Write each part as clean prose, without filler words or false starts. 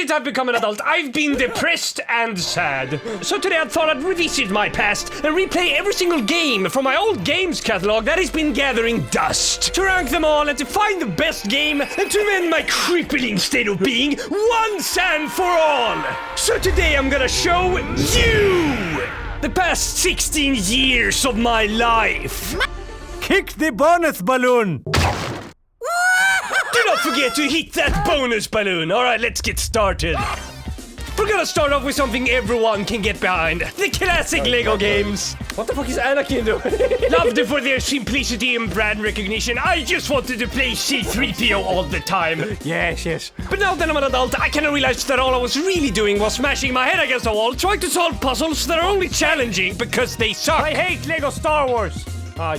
since I've become an adult, I've been depressed and sad. So today I thought I'd revisit my past and replay every single game from my old games catalog that has been gathering dust. To rank them all and to find the best game and to end my crippling state of being once and for all. So today I'm gonna show you the past 16 years of my life. Kick the bonus balloon! Do not forget to hit that bonus balloon. Alright, let's get started. We're gonna start off with something everyone can get behind. The classic Lego games. What the fuck is Anakin doing? Loved it for their simplicity and brand recognition. I just wanted to play C-3PO all the time. Yes. But now that I'm an adult, I kinda realized that all I was really doing was smashing my head against the wall, trying to solve puzzles that are only challenging because they suck. I hate Lego Star Wars!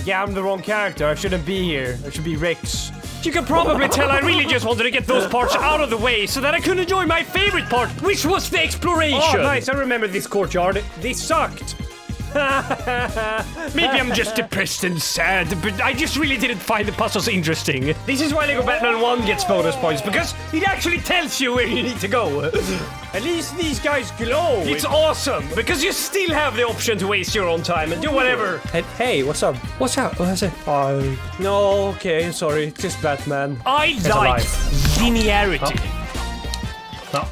Yeah, I'm the wrong character. I shouldn't be here. I should be Rex. You can probably tell I really just wanted to get those parts out of the way so that I could enjoy my favorite part, which was the exploration. Oh, nice. I remember this courtyard. This sucked. Maybe I'm just depressed and sad, but I just really didn't find the puzzles interesting. This is why Lego Batman 1 gets bonus points, because it actually tells you where you need to go. At least these guys glow. It's awesome, because you still have the option to waste your own time and do whatever. Hey, what's up? What's up? What's it? No, okay, sorry. It's just Batman. I like linearity. No.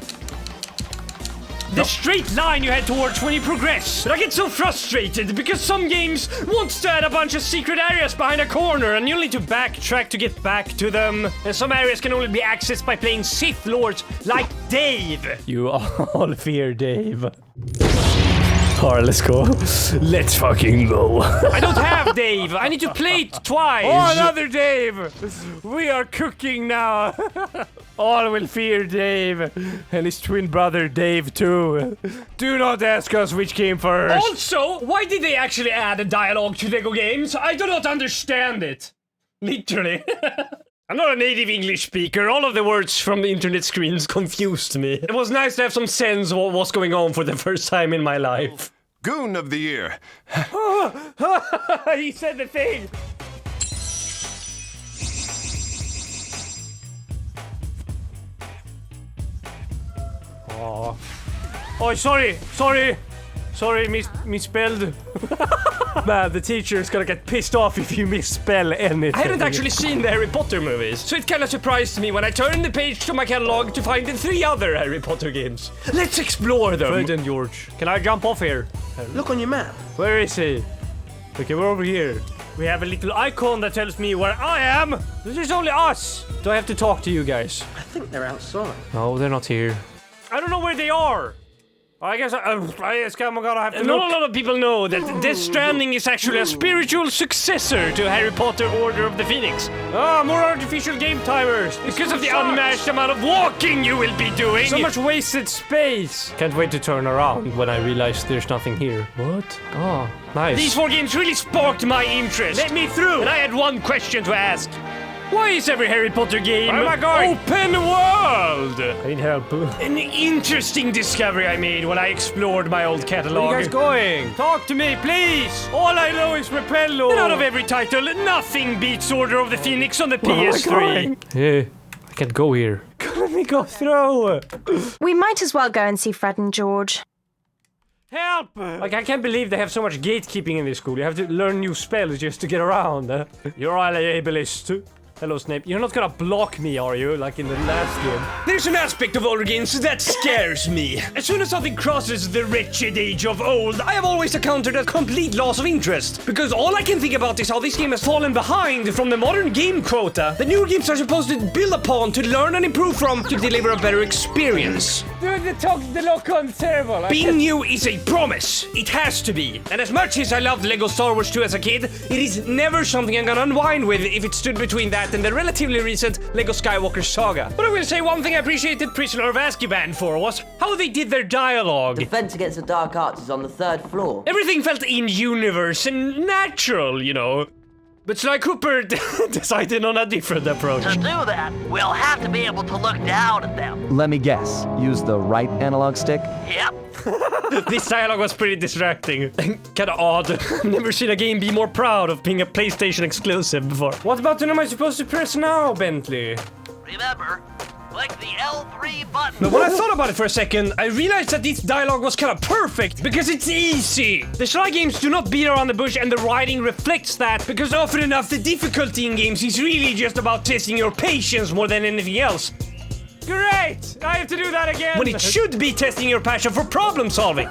The straight line you head towards when you progress. But I get so frustrated because some games want to add a bunch of secret areas behind a corner and you'll need to backtrack to get back to them. And some areas can only be accessed by playing Sith Lords like Dave. You all fear Dave. Alright, let's go. Let's fucking go. I don't have Dave. I need to play it twice. Oh, another Dave. We are cooking now. All will fear Dave. And his twin brother Dave too. Do not ask us which came first. Also, why did they actually add a dialogue to Lego games? I do not understand it. Literally. I'm not a native English speaker. All of the words from the internet screens confused me. It was nice to have some sense of what was going on for the first time in my life. Goon of the year. He said the thing. Oh, sorry, misspelled. Man, the teacher is gonna get pissed off if you misspell anything. I hadn't actually seen the Harry Potter movies, so it kind of surprised me when I turned the page to my catalog to find the 3 other Harry Potter games. Let's explore them. Fred and George. Can I jump off here? Look on your map. Where is he? Okay, we're over here. We have a little icon that tells me where I am. This is only us. Do I have to talk to you guys? I think they're outside. No, they're not here. I don't know where they are. I guess I'm gonna have to Not look. a lot of people know that Death Stranding is actually a spiritual successor to Harry Potter Order of the Phoenix. More artificial game timers. Because of the unmatched amount of walking you will be doing. So much wasted space. Can't wait to turn around when I realize there's nothing here. What? Oh, nice. These 4 games really sparked my interest. Let me through. And I had one question to ask. Why is every Harry Potter game Where am I going? open world? I need help. An interesting discovery I made when I explored my old catalog. Where are you guys going? Talk to me, please. All I know is Repello. And out of every title, nothing beats Order of the Phoenix on the PS3. Hey, I can't go here. Let me go through. We might as well go and see Fred and George. Help! Like, I can't believe they have so much gatekeeping in this school. You have to learn new spells just to get around. You're all ableist. Hello, Snape. You're not gonna block me, are you? Like in the last game. There's an aspect of older games that scares me. As soon as something crosses the wretched age of old, I have always encountered a complete loss of interest. Because all I can think about is how this game has fallen behind from the modern game quota that newer games are supposed to build upon to learn and improve from to deliver a better experience. Dude, the lock-on is terrible. Being new is a promise. It has to be. And as much as I loved Lego Star Wars 2 as a kid, it is never something I'm gonna unwind with if it stood between that and the relatively recent Lego Skywalker saga. But I will say one thing I appreciated Prisoner of Azkaban for was how they did their dialogue. Defense against the Dark Arts is on the 3rd floor. Everything felt in-universe and natural, you know. But Sly Cooper decided on a different approach. To do that, we'll have to be able to look down at them. Let me guess. Use the right analog stick? Yep. This dialogue was pretty distracting. Kinda odd. I've never seen a game be more proud of being a PlayStation exclusive before. What button am I supposed to press now, Bentley? Remember, click the L3 button. But when I thought about it for a second, I realized that this dialogue was kind of perfect because it's easy. The Sly games do not beat around the bush, and the writing reflects that because often enough the difficulty in games is really just about testing your patience more than anything else. Great! I have to do that again! When it should be testing your passion for problem solving.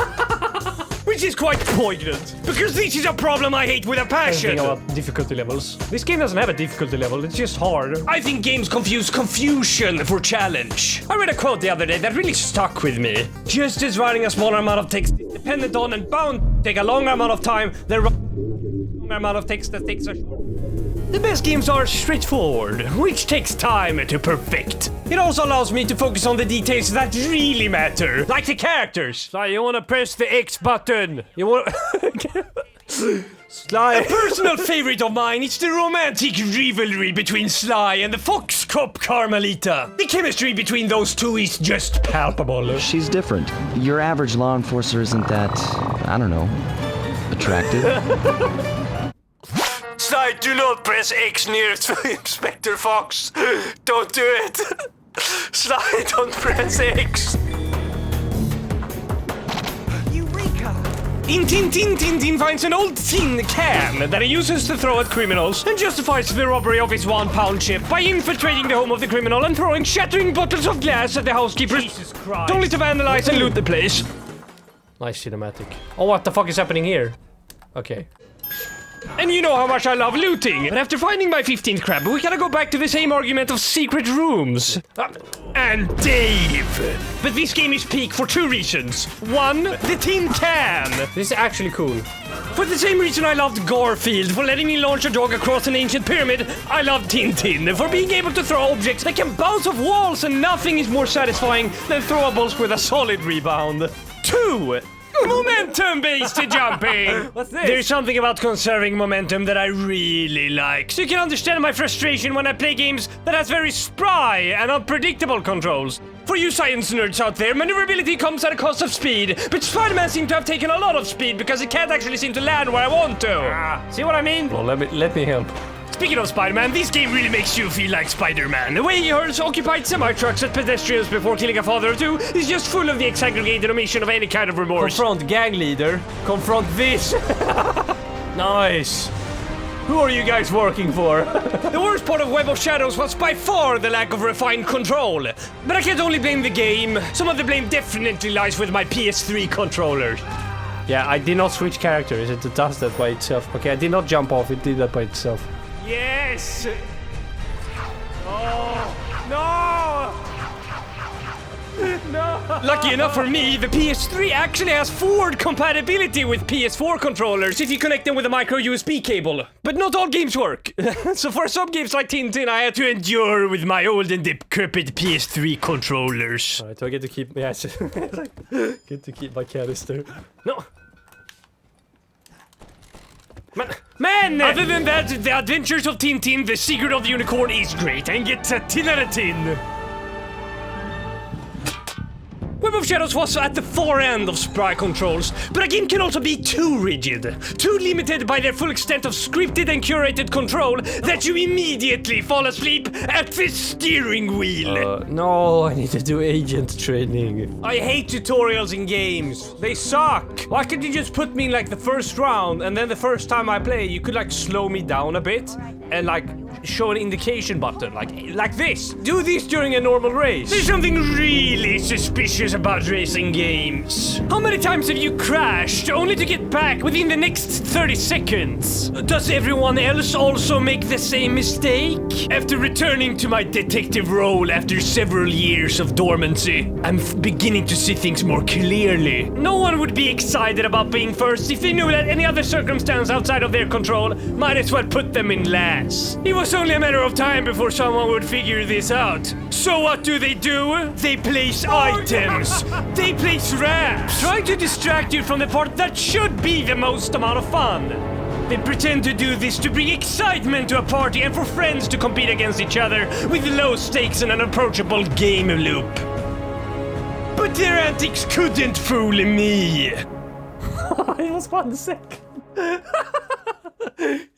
Which is quite poignant, because this is a problem I hate with a passion. Anything about difficulty levels. This game doesn't have a difficulty level, it's just hard. I think games confuse confusion for challenge. I read a quote the other day that really stuck with me. Just as writing a smaller amount of text is dependent on and bound to take a longer amount of time than longer amount of text that takes a short. The best games are straightforward, which takes time to perfect. It also allows me to focus on the details that really matter, like the characters. Sly, you wanna press the X button? You wanna... Sly... A personal favorite of mine is the romantic rivalry between Sly and the fox cop Carmelita. The chemistry between those two is just palpable. She's different. Your average law enforcer isn't that, I don't know, attractive. Sly, do not press X near Inspector Fox. Don't do it. Sly, don't press X. Eureka! In Tintin, Tintin finds an old tin can that he uses to throw at criminals and justifies the robbery of his 1-pound chip by infiltrating the home of the criminal and throwing shattering bottles of glass at the housekeeper. Jesus Christ. Only to vandalize and loot the place. Nice cinematic. Oh, what the fuck is happening here? Okay. And you know how much I love looting. But after finding my 15th crab, we gotta go back to the same argument of secret rooms. And Dave. But this game is peak for 2 reasons. 1, the tin can. This is actually cool. For the same reason I loved Garfield for letting me launch a dog across an ancient pyramid, I love Tintin for being able to throw objects that can bounce off walls, and nothing is more satisfying than throwables with a solid rebound. 2, momentum-based jumping! What's this? There's something about conserving momentum that I really like, so you can understand my frustration when I play games that has very spry and unpredictable controls. For you science nerds out there, maneuverability comes at a cost of speed, but Spider-Man seems to have taken a lot of speed because it can't actually seem to land where I want to. See what I mean? Well, let me help. Speaking of Spider-Man, this game really makes you feel like Spider-Man. The way he hurls occupied semi-trucks at pedestrians before killing a father or two is just full of the exaggerated omission of any kind of remorse. Confront gang leader. Confront this. Nice. Who are you guys working for? The worst part of Web of Shadows was by far the lack of refined control. But I can't only blame the game. Some of the blame definitely lies with my PS3 controller. Yeah, I did not switch characters. It does that by itself. Okay, I did not jump off. It did that by itself. Yes! Oh, no! No! Lucky enough for me, the PS3 actually has forward compatibility with PS4 controllers if you connect them with a micro USB cable. But not all games work. So for some games like Tintin, I had to endure with my old and decrepit PS3 controllers. Alright, do I get to keep... Yes. Get to keep my canister. No! Man! Other than that, The Adventures of Tintin, The Secret of the Unicorn is great and gets a 10 out of 10. Web of Shadows was at the far end of spry controls, but a game can also be too rigid, too limited by their full extent of scripted and curated control that you immediately fall asleep at the steering wheel. No, I need to do agent training. I hate tutorials in games. They suck. Why can't you just put me in like the first round, and then the first time I play, you could like slow me down a bit and like show an indication button, like this. Do this during a normal race. There's something really suspicious about racing games. How many times have you crashed only to get back within the next 30 seconds? Does everyone else also make the same mistake? After returning to my detective role after several years of dormancy, I'm beginning to see things more clearly. No one would be excited about being first if they knew that any other circumstance outside of their control might as well put them in last. It was only a matter of time before someone would figure this out. So what do? They place items. They place ramps. Trying to distract you from the part that should be the most amount of fun. They pretend to do this to bring excitement to a party and for friends to compete against each other with low stakes and an approachable game loop. But their antics couldn't fool me. It was 1 second.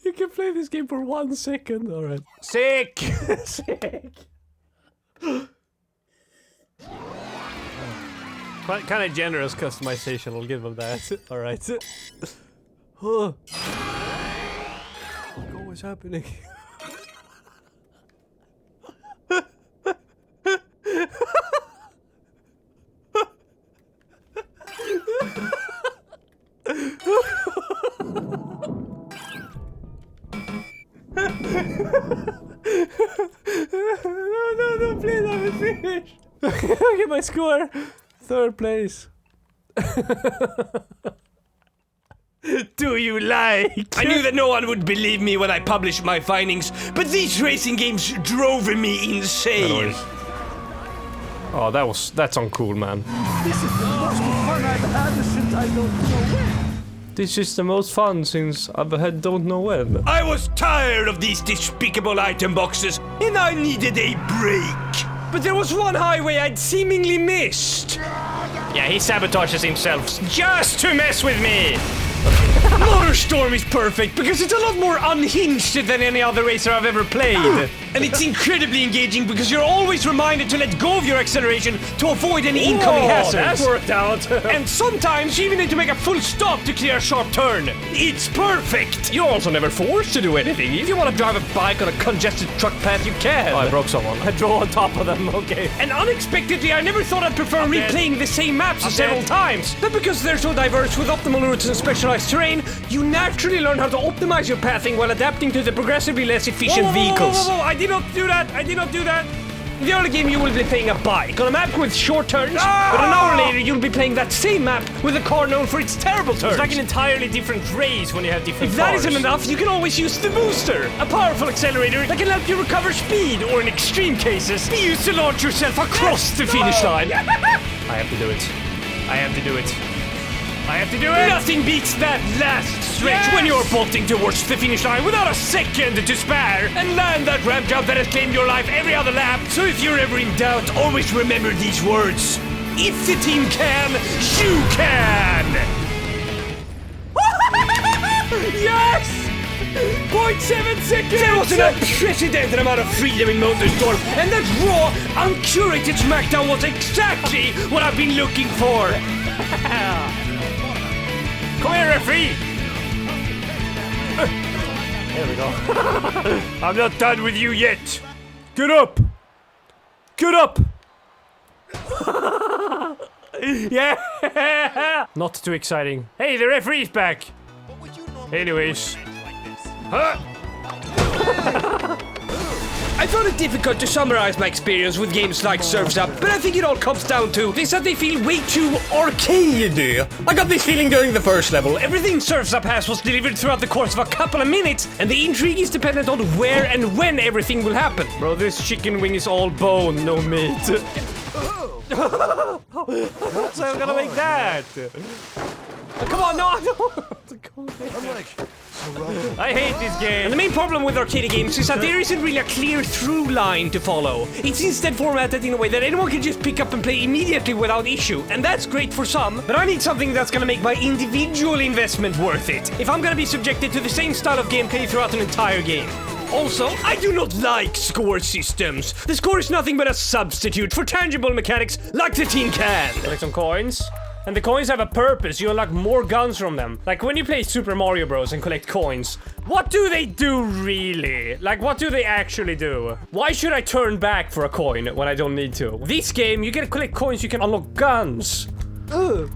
You can play this game for 1 second. Alright. Sick. Sick. Kind of generous customization, I'll give them that. Alright. Oh, what's happening? No, please, I haven't finished. Look at my score. 3rd place. Do you like? I knew that no one would believe me when I published my findings, but these racing games drove me insane. Oh, that's uncool, man. This is the most fun I've had since I don't know when. This is the most fun since I've had don't know when. I was tired of these despicable item boxes, and I needed a break. But there was one highway I'd seemingly missed. Yeah, he sabotages himself just to mess with me. Motorstorm is perfect because it's a lot more unhinged than any other racer I've ever played. And it's incredibly engaging because you're always reminded to let go of your acceleration to avoid any incoming hazards. That's worked out. And sometimes you even need to make a full stop to clear a sharp turn. It's perfect. You're also never forced to do anything. If you want to drive a bike on a congested truck path, you can. Oh, I broke someone. I drove on top of them, okay. And unexpectedly, I never thought I'd prefer replaying the same maps several times. But because they're so diverse with optimal routes and specialized terrain, you naturally learn how to optimize your pathing while adapting to the progressively less efficient vehicles. I did not do that. I did not do that. In the early game, you will be playing a bike on a map with short turns, but an hour later, you'll be playing that same map with a car known for its terrible turns. It's like an entirely different race when you have different If cars. that isn't enough, you can always use the booster, a powerful accelerator that can help you recover speed, or in extreme cases, be used to launch yourself across the finish line. I have to do it. I have to do it. I have to do it! Nothing beats that last stretch when you're bolting towards the finish line without a second to spare and land that ramp jump that has claimed your life every other lap. So if you're ever in doubt, always remember these words. If the team can, you can! Yes! 0.7 seconds! There was an unprecedented amount of freedom in Motorstorm, and that raw, uncurated smackdown was exactly what I've been looking for. Come here, referee! There we go. I'm not done with you yet. Get up! Get up! Yeah! Not too exciting. Hey, the referee's back! Anyways. Huh? I found it difficult to summarize my experience with games like Surf's Up, but I think it all comes down to is that they feel way too arcadey. I got this feeling during the first level. Everything Surf's Up has was delivered throughout the course of a couple of minutes, and the intrigue is dependent on where and when everything will happen. Bro, this chicken wing is all bone, no meat. What's I'm gonna make that? Oh, come on, no, I don't. I hate this game. And the main problem with arcade games is that there isn't really a clear through line to follow. It's instead formatted in a way that anyone can just pick up and play immediately without issue. And that's great for some, but I need something that's gonna make my individual investment worth it, if I'm gonna be subjected to the same style of gameplay throughout an entire game. Also, I do not like score systems. The score is nothing but a substitute for tangible mechanics like the tin can. Collect some coins. And the coins have a purpose. You unlock more guns from them. Like when you play Super Mario Bros. And collect coins, what do they do really? Like, what do they actually do? Why should I turn back for a coin when I don't need to? This game, you can collect coins, you can unlock guns. Ugh.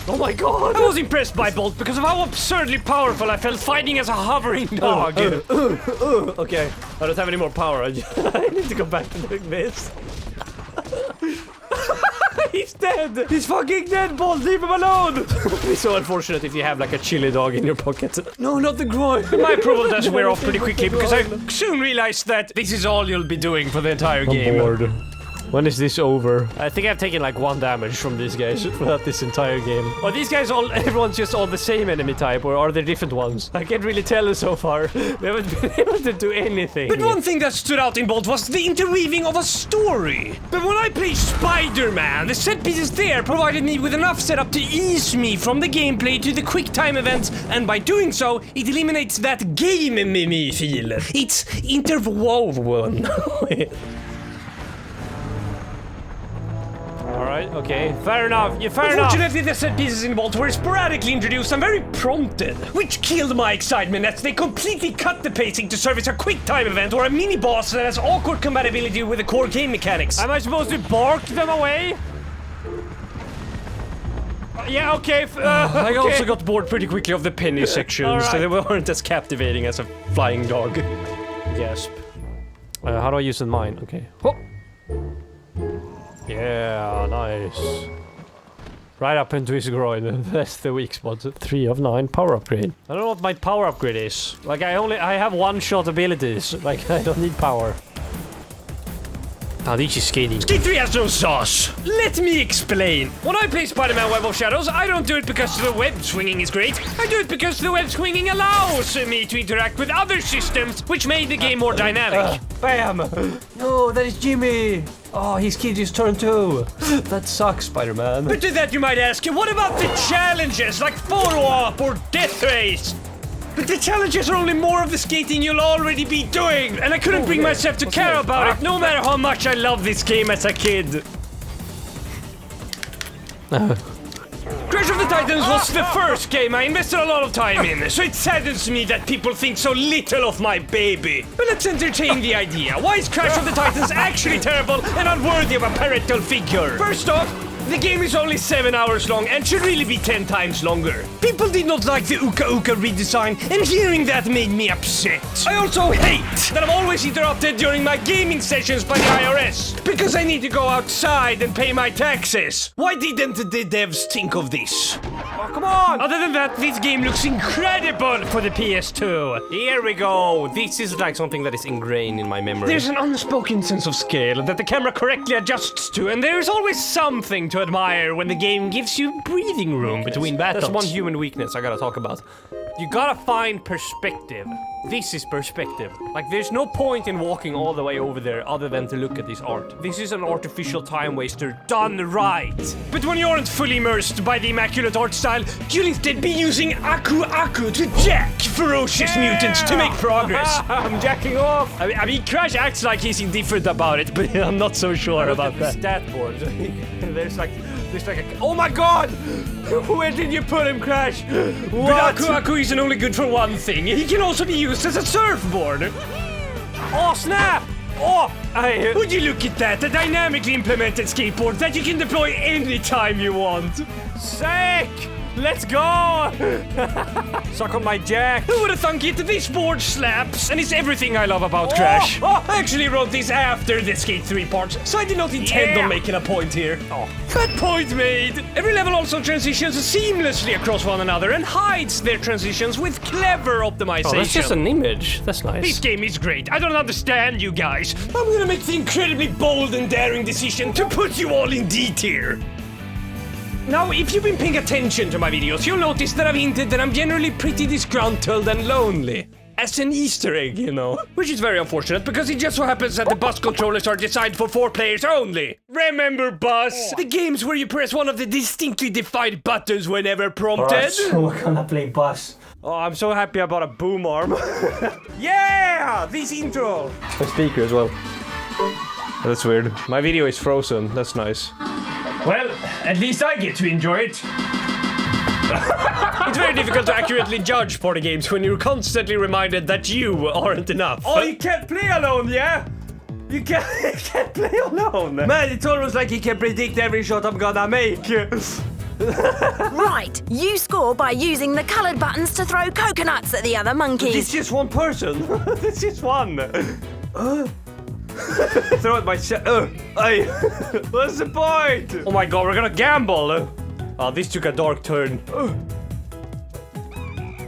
Oh my god! I was impressed by Bolt because of how absurdly powerful I felt fighting as a hovering dog. Okay, I don't have any more power. I need to go back to doing this. He's dead! He's fucking dead, Bolt! Leave him alone! It's so unfortunate if you have like a chili dog in your pocket. No, not the groin! My approval does wear off pretty quickly because I soon realized that this is all you'll be doing for the entire game. I'm bored. When is this over? I think I've taken like 1 damage from these guys throughout this entire game. Are these guys all, everyone's just all the same enemy type, or are there different ones? I can't really tell so far. We haven't been able to do anything. But one thing that stood out in Bolt was the interweaving of a story. But when I played Spider-Man, the set pieces there provided me with enough setup to ease me from the gameplay to the quick time events, and by doing so, it eliminates that game-me feel. It's interwoven. Alright, okay. Fair enough. Yeah, fair enough. Unfortunately, the set pieces involved were sporadically introduced and very prompted, which killed my excitement as they completely cut the pacing to serve as a quick time event or a mini boss that has awkward compatibility with the core game mechanics. Am I supposed to bark them away? Yeah, okay. I also got bored pretty quickly of the penny sections, so Alright. they weren't as captivating as a flying dog. Gasp. How do I use it in mine? Okay. Oh. Yeah, nice. Right up into his groin. That's the weak spot. 3 of 9 power upgrade. I don't know what my power upgrade is. Like I have one-shot abilities. Like I don't need power. Ah, this is skating. Skate 3 has no sauce. Let me explain. When I play Spider-Man Web of Shadows, I don't do it because the web swinging is great. I do it because the web swinging allows me to interact with other systems, which made the game more dynamic. Bam! No, that is Jimmy! Oh, his kid is turn 2. That sucks, Spider-Man. But to that you might ask, what about the challenges like photo-op or death race? But the challenges are only more of the skating you'll already be doing, and I couldn't bring myself to care about it, no matter how much I loved this game as a kid. Crash of the Titans was the first game I invested a lot of time in, so it saddens me that people think so little of my baby. But let's entertain the idea. Why is Crash of the Titans actually terrible and unworthy of a parental figure? First off, the game is only 7 hours long and should really be 10 times longer. People did not like the Uka Uka redesign, and hearing that made me upset. I also hate that I'm always interrupted during my gaming sessions by the IRS, because I need to go outside and pay my taxes. Why didn't the devs think of this? Oh, come on! Other than that, this game looks incredible for the PS2. Here we go. This is like something that is ingrained in my memory. There's an unspoken sense of scale that the camera correctly adjusts to, and there's always something to admire when the game gives you breathing room between battles. That's one human weakness I gotta talk about. You gotta find perspective. This is perspective. Like, there's no point in walking all the way over there other than to look at this art. This is an artificial time waster done right. But when you aren't fully immersed by the immaculate art style, you'll instead be using Aku Aku to jack ferocious mutants to make progress. I'm jacking off. I mean, Crash acts like he's indifferent about it, but I'm not so sure about that. Stat board. There's like a. Oh my god! Where did you put him, Crash? But Aku Aku isn't only good for one thing. He can also be used as a surfboard. Oh snap! Oh! Would you look at that? A dynamically implemented skateboard that you can deploy anytime you want. Sick! Let's go! Suck on my jack. Who would have thunk it? This board slaps, and it's everything I love about Crash. I actually wrote this after the Skate 3 parts, so I did not intend on making a point here. But point made! Every level also transitions seamlessly across one another and hides their transitions with clever optimization. Oh, that's just an image. That's nice. This game is great. I don't understand you guys. I'm gonna make the incredibly bold and daring decision to put you all in D tier. Now, if you've been paying attention to my videos, you'll notice that I've hinted that I'm generally pretty disgruntled and lonely. As an Easter egg, you know. Which is very unfortunate, because it just so happens that the bus controllers are designed for 4 players only. Remember Bus? The games where you press one of the distinctly defined buttons whenever prompted? Alright, so we're gonna play Bus. Oh, I'm so happy I bought a boom arm. Yeah! This intro! My speaker as well. That's weird. My video is frozen. That's nice. Well, at least I get to enjoy it. It's very difficult to accurately judge party games when you're constantly reminded that you aren't enough. Oh, you can't play alone, yeah? You can't play alone. Man, it's almost like he can predict every shot I'm gonna make. Right, you score by using the coloured buttons to throw coconuts at the other monkeys. It's just one person. It's just one. Throw it myself. What's the point? Oh my god, we're gonna gamble. Oh, this took a dark turn.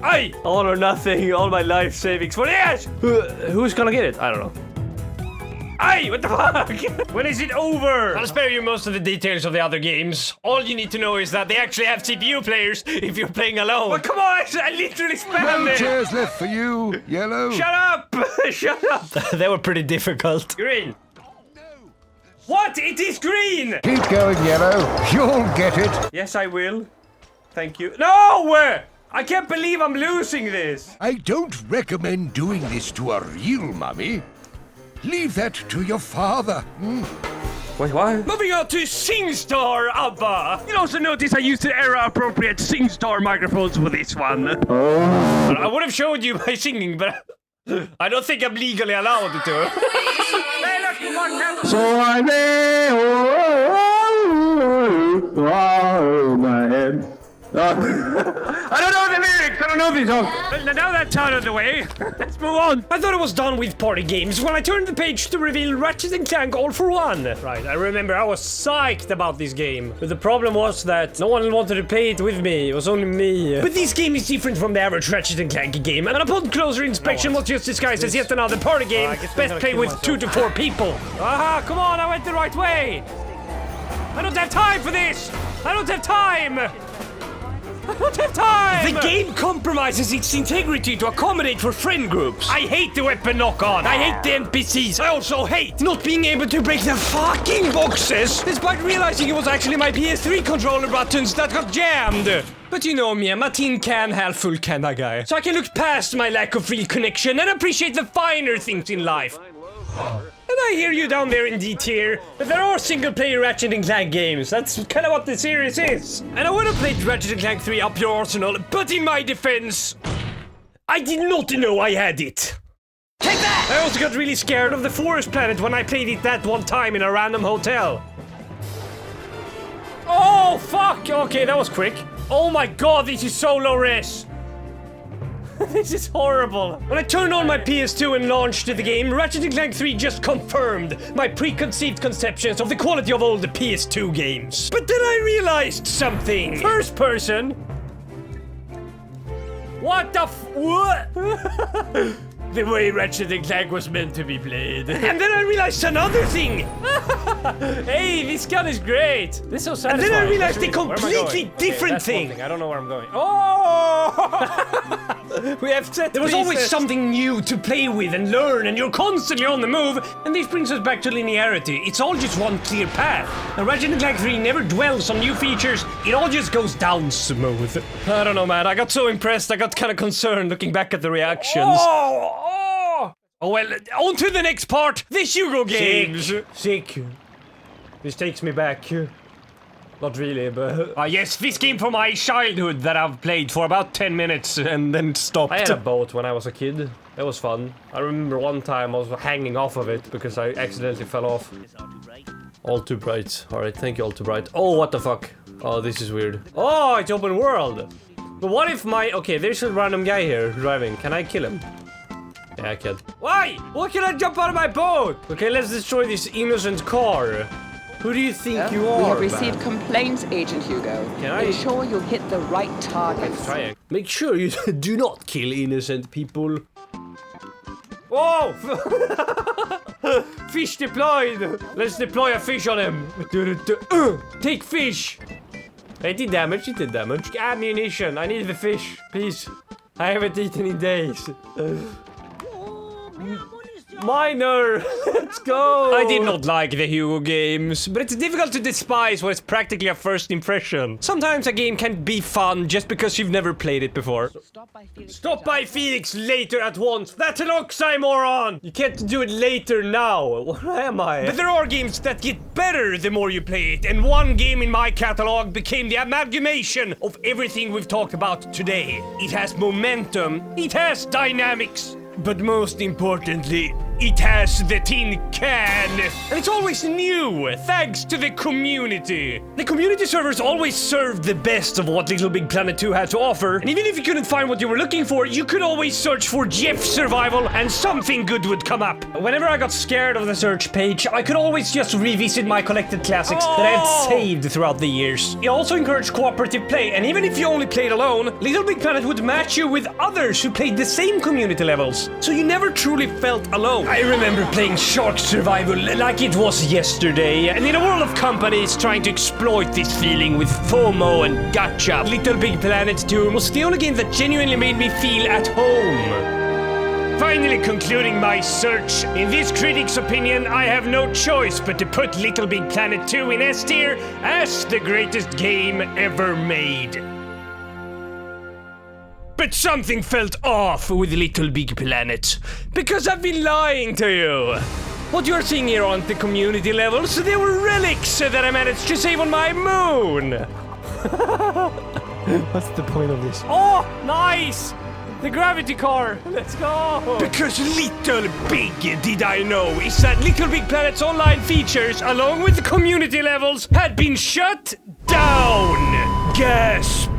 Aye! All or nothing, all my life savings for yes! Who's gonna get it? I don't know. Aye! What the fuck? When is it over? I'll spare you most of the details of the other games. All you need to know is that they actually have CPU players if you're playing alone. But come on, I literally spammed No it! chairs left for you, Yellow. Shut up! Shut up! They were pretty difficult. Green! What? It is green! Keep going, Yellow. You'll get it. Yes, I will. Thank you. No! I can't believe I'm losing this! I don't recommend doing this to a real mummy. Leave that to your father. Wait, what? Moving on to SingStar, Abba. You'll also notice I used the era-appropriate SingStar microphones for this one. I would have showed you my singing, but I don't think I'm legally allowed to. So I lay my head. I don't know the lyrics. I don't know these songs. Well, now that's out of the way, let's move on. I thought I was done with party games when I turned the page to reveal Ratchet & Clank All for One. Right, I remember I was psyched about this game. But the problem was that no one wanted to play it with me. It was only me. But this game is different from the average Ratchet & Clank game, and upon closer inspection was just disguised as yet another party game, best played with 2 to 4 people. Aha, come on, I went the right way. I don't have time for this! I don't have time! I don't have time! The game compromises its integrity to accommodate for friend groups. I hate the weapon knock-on. I hate the NPCs. I also hate not being able to break the fucking boxes, despite realizing it was actually my PS3 controller buttons that got jammed. But you know me, I'm a tin can, half full kind of guy. So I can look past my lack of real connection and appreciate the finer things in life. And I hear you down there in D-tier, but there are single-player Ratchet & Clank games. That's kind of what the series is. And I would have played Ratchet & Clank 3 up your arsenal, but in my defense, I did not know I had it. Take that! I also got really scared of the Forest Planet when I played it that one time in a random hotel. Oh, fuck! Okay, that was quick. Oh my god, this is so low res. This is horrible. When I turned on my PS2 and launched the game, Ratchet & Clank 3 just confirmed my preconceived conceptions of the quality of all the PS2 games. But then I realized something. First person? What the what? The way Ratchet & Clank was meant to be played. And then I realized another thing. Hey, this gun is great. This is so satisfying. And then I realized a Where am I completely going? different Okay, thing. I don't know where I'm going. Oh! We have set There was always something new to play with and learn, and you're constantly on the move. And this brings us back to linearity. It's all just one clear path. And Ratchet & Clank 3 never dwells on new features. It all just goes down smooth. I don't know, man. I got so impressed. I got kind of concerned looking back at the reactions. Oh, well, on to the next part. The Hugo games. Sick. This takes me back. Not really, but... Yes, this game from my childhood that I've played for about 10 minutes and then stopped. I had a boat when I was a kid. It was fun. I remember one time I was hanging off of it because I accidentally fell off. All too bright. Alright, thank you, All too bright. Oh, what the fuck? Oh, this is weird. Oh, it's open world. But what if my... Okay, there's a random guy here driving. Can I kill him? Yeah, I can. Why? Why can't I jump out of my boat? Okay, let's destroy this innocent car. Who do you think you are? We have received complaints, Agent Hugo. Can I- Ensure you hit the right targets. Trying. Make sure you do not kill innocent people. Whoa! Fish deployed! Let's deploy a fish on him. Take fish! It did damage, it did damage. Ammunition, I need the fish, please. I haven't eaten in days. Miner! Let's go! I did not like the Hugo games, but it's difficult to despise what is practically a first impression. Sometimes a game can be fun just because you've never played it before. Stop by Felix later at once! That's an oxymoron! You can't do it later now. Where am I? But there are games that get better the more you play it, and one game in my catalog became the amalgamation of everything we've talked about today. It has momentum, it has dynamics, but most importantly, it has the tin can. And it's always new, thanks to the community. The community servers always served the best of what LittleBigPlanet 2 had to offer. And even if you couldn't find what you were looking for, you could always search for Jeff Survival and something good would come up. Whenever I got scared of the search page, I could always just revisit my collected classics that I had saved throughout the years. It also encouraged cooperative play, and even if you only played alone, LittleBigPlanet would match you with others who played the same community levels. So you never truly felt alone. I remember playing Shark Survival like it was yesterday, and in a world of companies trying to exploit this feeling with FOMO and gacha, LittleBigPlanet 2 was the only game that genuinely made me feel at home. Finally concluding my search, in this critic's opinion, I have no choice but to put LittleBigPlanet 2 in S tier as the greatest game ever made. But something felt off with LittleBigPlanet, because I've been lying to you. What you're seeing here aren't the community levels, they were relics that I managed to save on my moon! What's the point of this? Oh, nice! The gravity car! Let's go! Because little big did I know is that LittleBigPlanet's online features, along with the community levels, had been shut down! Gasp!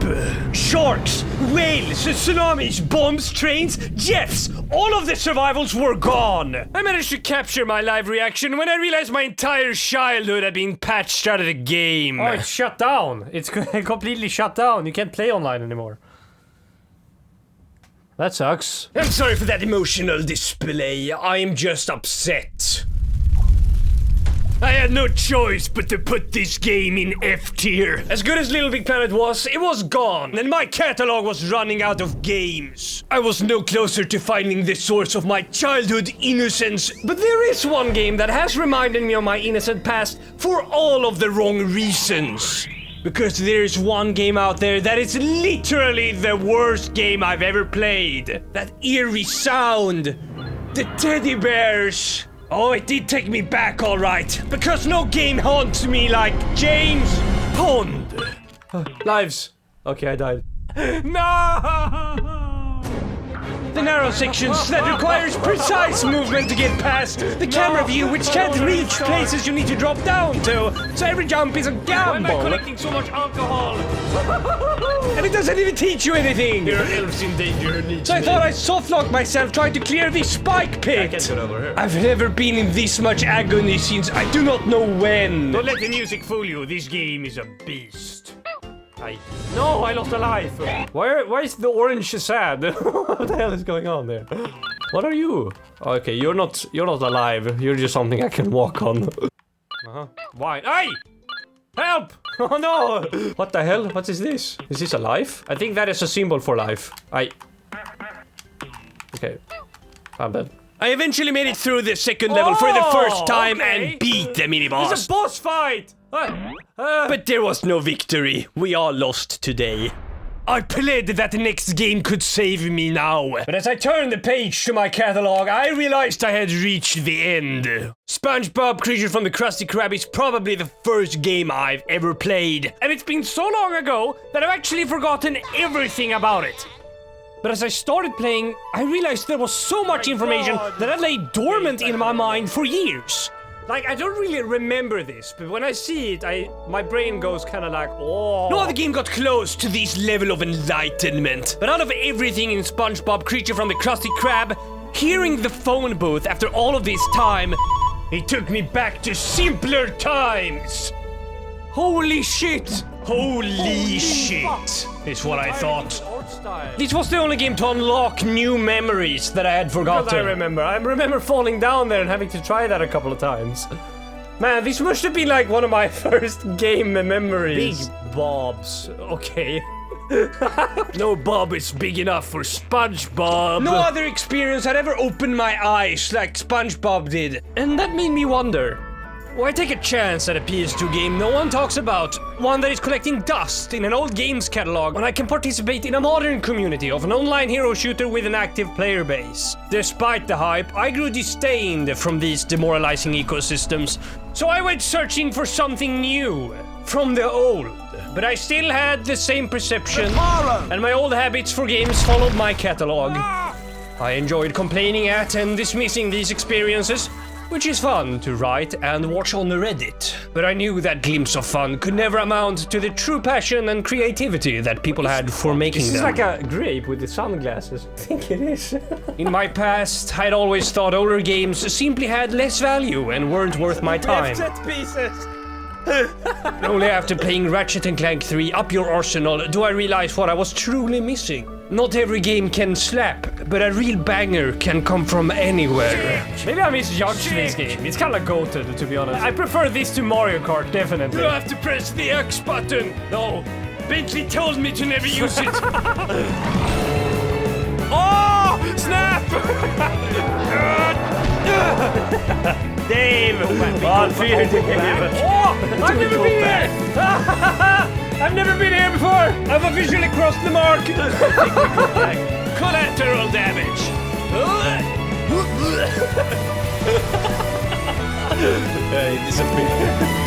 Sharks, whales, tsunamis, bombs, trains, jets! All of the survivals were gone! I managed to capture my live reaction when I realized my entire childhood had been patched out of the game. Oh, it's shut down. It's completely shut down. You can't play online anymore. That sucks. I'm sorry for that emotional display. I'm just upset. I had no choice but to put this game in F tier. As good as LittleBigPlanet was, it was gone, and my catalog was running out of games. I was no closer to finding the source of my childhood innocence, but there is one game that has reminded me of my innocent past for all of the wrong reasons. Because there's one game out there that is literally the worst game I've ever played. That eerie sound. The teddy bears. Oh, it did take me back, all right. Because no game haunts me like James Pond. Lives. Okay, I died. No! The narrow sections that requires precise movement to get past. The camera view which can't reach places you need to drop down to. So every jump is a gamble. Why am I collecting so much alcohol? And it doesn't even teach you anything. There are elves in danger. So I thought I'd softlock myself trying to clear the spike pit. I can't get over here. I've never been in this much agony since I do not know when. Don't let the music fool you. This game is a beast. No, I lost a life. Why is the orange sad? What the hell is going on there? What are you? Okay, you're not alive. You're just something I can walk on. Why? Hey! Help! Oh no! What the hell? What is this? Is this a life? I think that is a symbol for life. Okay. I'm dead. I eventually made it through the second level for the first time and beat the mini-boss. It's a boss fight! But there was no victory. We all lost today. I played that the next game could save me now. But as I turned the page to my catalog, I realized I had reached the end. SpongeBob Creature from the Krusty Krab is probably the first game I've ever played. And it's been so long ago that I've actually forgotten everything about it. But as I started playing, I realized there was so much information that had laid dormant in my mind for years. Like, I don't really remember this, but when I see it, my brain goes kind of like, oh. No other game got close to this level of enlightenment. But out of everything in SpongeBob Creature from the Krusty Krab, hearing the phone booth after all of this time, it took me back to simpler times. Holy shit! Holy shit! Is what I thought. This was the only game to unlock new memories that I had forgotten. I remember falling down there and having to try that a couple of times. Man, this must have been like one of my first game memories. Big Bobs. Okay. No Bob is big enough for SpongeBob. No other experience had ever opened my eyes like SpongeBob did. And that made me wonder. Why take a chance at a PS2 game no one talks about? One that is collecting dust in an old games catalog when I can participate in a modern community of an online hero shooter with an active player base. Despite the hype, I grew disdained from these demoralizing ecosystems. So I went searching for something new from the old. But I still had the same perception, and my old habits for games followed my catalog. I enjoyed complaining at and dismissing these experiences, which is fun to write and watch on the Reddit. But I knew that glimpse of fun could never amount to the true passion and creativity that people had for making them. This is like a grape with the sunglasses. I think it is. In my past, I'd always thought older games simply had less value and weren't worth my time. Pieces. Only after playing Ratchet & Clank 3 Up Your Arsenal do I realize what I was truly missing. Not every game can slap, but a real banger can come from anywhere. Maybe I misjudged this game. It's kind of goated, to be honest. I prefer this to Mario Kart, definitely. You have to press the X button. No, Bentley told me to never use it. Oh, snap! Dave! Oh, fear Dave! Oh, I've never been here! I've never been here before! I've officially crossed the mark! Collateral damage. It disappeared.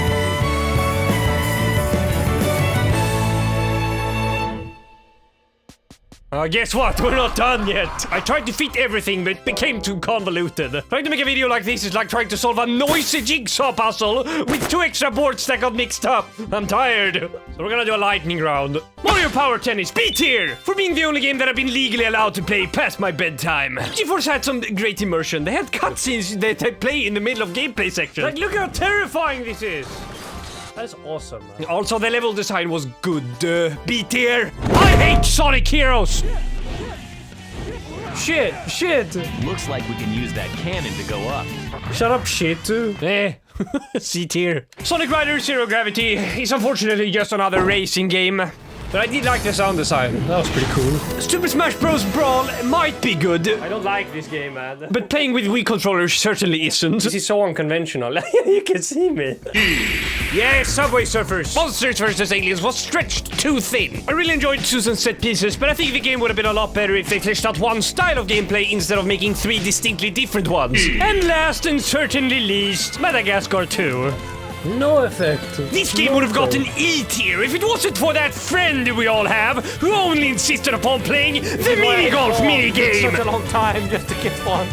Guess what? We're not done yet. I tried to fit everything, but it became too convoluted. Trying to make a video like this is like trying to solve a noisy jigsaw puzzle with 2 extra boards that got mixed up. I'm tired. So we're gonna do a lightning round. Mario Power Tennis, B tier! For being the only game that I've been legally allowed to play past my bedtime. GeForce had some great immersion. They had cutscenes that they play in the middle of gameplay section. Like, look how terrifying this is. That's awesome, man. Also, the level design was good. B tier. I hate Sonic Heroes! Shit. Looks like we can use that cannon to go up. Shut up, shit. C tier. Sonic Rider Zero Gravity is unfortunately just another racing game. But I did like the sound design. That was pretty cool. Super Smash Bros. Brawl might be good, I don't like this game, man. but playing with Wii controllers certainly isn't. This is so unconventional. You can see me. Yeah, Subway Surfers. Monsters vs. Aliens was stretched too thin. I really enjoyed Susan's set pieces, but I think the game would have been a lot better if they fleshed out one style of gameplay instead of making 3 distinctly different ones. And last and certainly least, Madagascar 2. No effect. This game would have gotten E tier if it wasn't for that friend we all have who only insisted upon playing the mini-golf mini-game. Such a long time just to get one.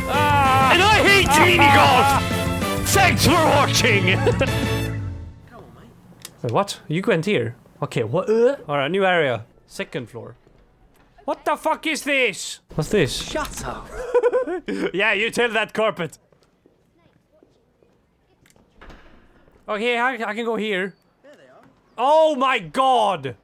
And I hate mini-golf! Thanks for watching! Wait, what? You went here? Okay, what? Alright, new area. 2nd floor. What the fuck is this? What's this? Shut up. Yeah, you tell that carpet. Okay, I can go here. There they are. Oh my god!